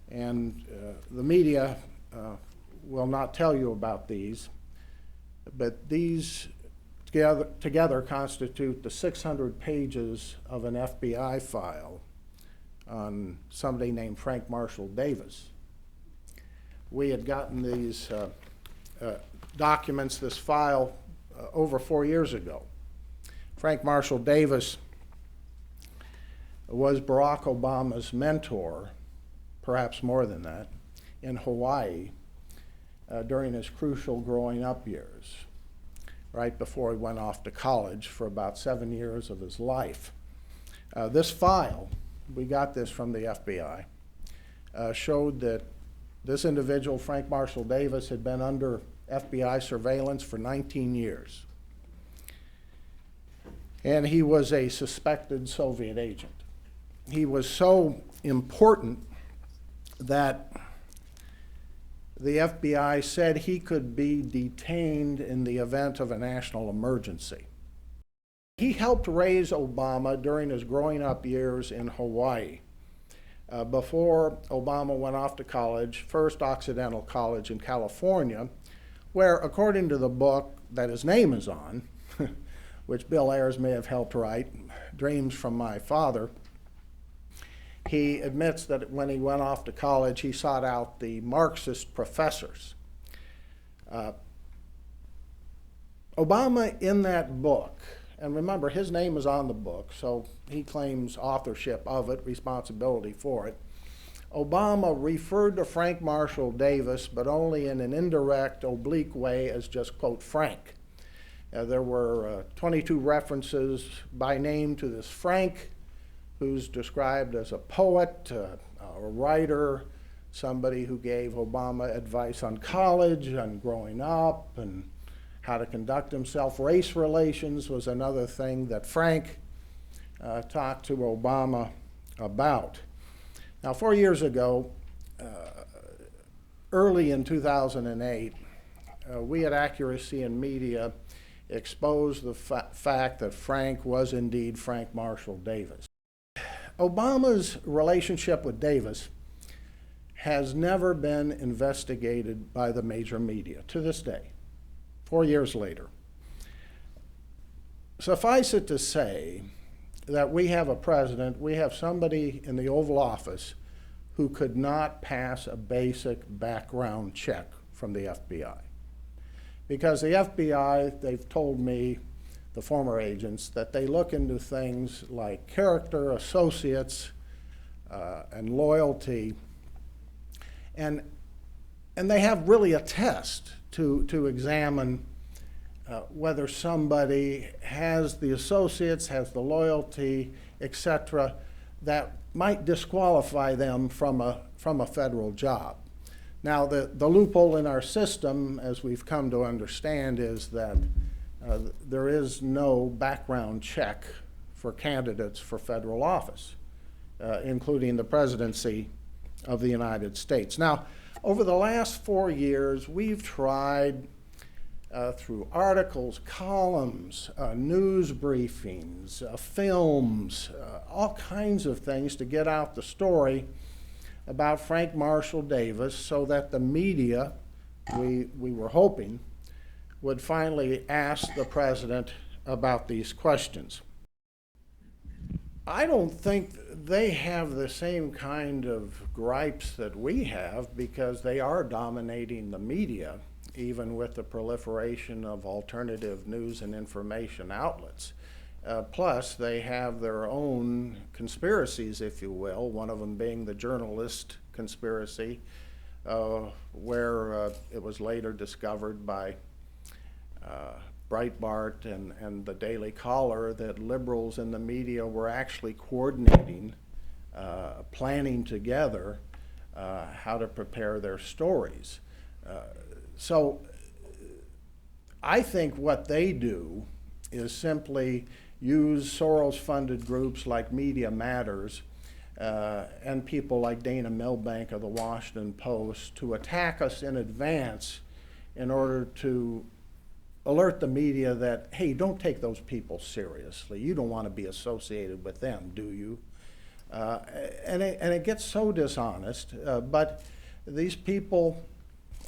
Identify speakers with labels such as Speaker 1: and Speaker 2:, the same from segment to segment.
Speaker 1: And the media will not tell you about these, but these together constitute the 600 pages of an FBI file on somebody named Frank Marshall Davis. We had gotten these documents, this file, over 4 years ago. Frank Marshall Davis was Barack Obama's mentor, perhaps more than that, in Hawaii during his crucial growing up years, right before he went off to college for about 7 years of his life. This file, we got this from the FBI, showed that this individual, Frank Marshall Davis, had been under FBI surveillance for 19 years. And he was a suspected Soviet agent. He was so important that the FBI said he could be detained in the event of a national emergency. He helped raise Obama during his growing up years in Hawaii. Before Obama went off to college, First Occidental College in California, where, according to the book that his name is on, which Bill Ayers may have helped write, Dreams from My Father, he admits that when he went off to college, he sought out the Marxist professors. Obama, in that book, and remember, his name is on the book, so he claims authorship of it, responsibility for it. Obama referred to Frank Marshall Davis, but only in an indirect, oblique way as just, quote, Frank. There were 22 references by name to this Frank, who's described as a poet, a writer, somebody who gave Obama advice on college, on growing up, and how to conduct himself. Race relations was another thing that Frank talked to Obama about. Now, 4 years ago, early in 2008, we at Accuracy in Media exposed the fact that Frank was indeed Frank Marshall Davis. Obama's relationship with Davis has never been investigated by the major media to this day, 4 years later. Suffice it to say that we have a president, we have somebody in the Oval Office who could not pass a basic background check from the FBI. Because the FBI, they've told me, the former agents, that they look into things like character, associates, and loyalty, and they have really a test to examine whether somebody has the associates, has the loyalty, etc., that might disqualify them from a federal job. Now, the loophole in our system, as we've come to understand, is that there is no background check for candidates for federal office, including the presidency of the United States. Now, over the last 4 years, we've tried through articles, columns, news briefings, films, all kinds of things to get out the story about Frank Marshall Davis so that the media, we were hoping, would finally ask the president about these questions. I don't think they have the same kind of gripes that we have because they are dominating the media, even with the proliferation of alternative news and information outlets. Plus, they have their own conspiracies, if you will, one of them being the journalist conspiracy, where it was later discovered by Breitbart and the Daily Caller that liberals in the media were actually coordinating, planning together how to prepare their stories. So I think what they do is simply use Soros-funded groups like Media Matters and people like Dana Milbank of the Washington Post to attack us in advance in order to alert the media that, hey, don't take those people seriously. You don't want to be associated with them, do you? And it gets so dishonest, but these people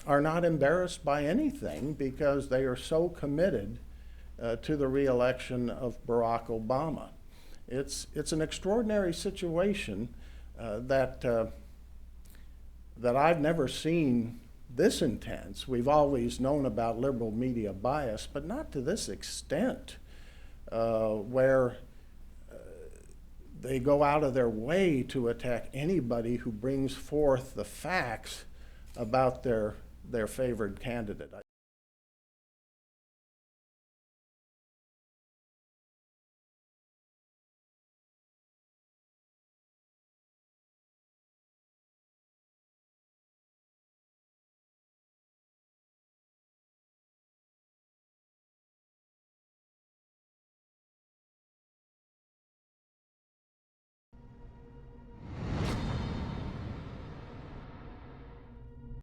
Speaker 1: are not embarrassed by anything because they are so committed to the reelection of Barack Obama. It's an extraordinary situation that I've never seen this intense. We've always known about liberal media bias, but not to this extent, where they go out of their way to attack anybody who brings forth the facts about their favored candidate.